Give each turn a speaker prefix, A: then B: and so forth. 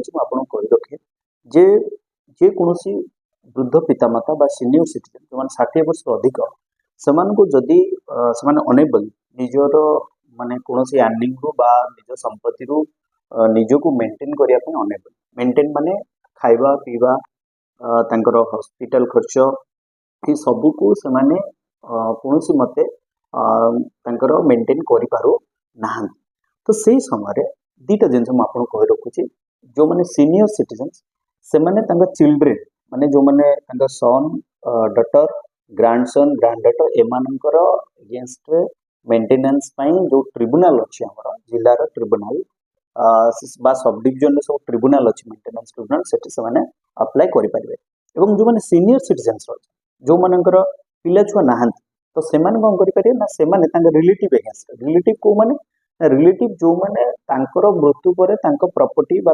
A: जिन आपको कही रखे जे जे कौन वृद्ध पितामाता बा सीनियर सिटीजन जो 60 वर्ष अधिक सेमानकु जदि से अनेबल निजर माने कौन अर्निंग रु बा निज संपत्ति रु निजको मेंटेन करने अनेबल मेंटेन माने खाइबा पीवा तांकर हॉस्पिटल खर्च ये सबू को से माने कौन मते तांकर मेंटेन करि पारु नाहंती। तो सही समय दीटा जिन मुझे कही रखुची जो मैंने सीनियर सिटीजन से माने चिल्ड्रेन माने जो मैंने सन डटर ग्रांडसन ग्रांडडटर एमानकर अगेंस्ट मेंटेनेंस जो ट्रिब्यूनल अच्छी आमर जिलार ट्रिब्यूनल बा सब डिविजन सब ट्रिब्यूनल अच्छी मेंटेनेंस ट्रिब्यूनल से अप्लाई करेंगे। जो मैंने सीनियर सिटीजन्स जो मानकर पिला छुआ नहांती तो से कौन करेंगे ना से रिलेटिव एगेंस्ट रिलेटिव को माने रिलेटिव जो माने मृत्यु पर प्रॉपर्टी बा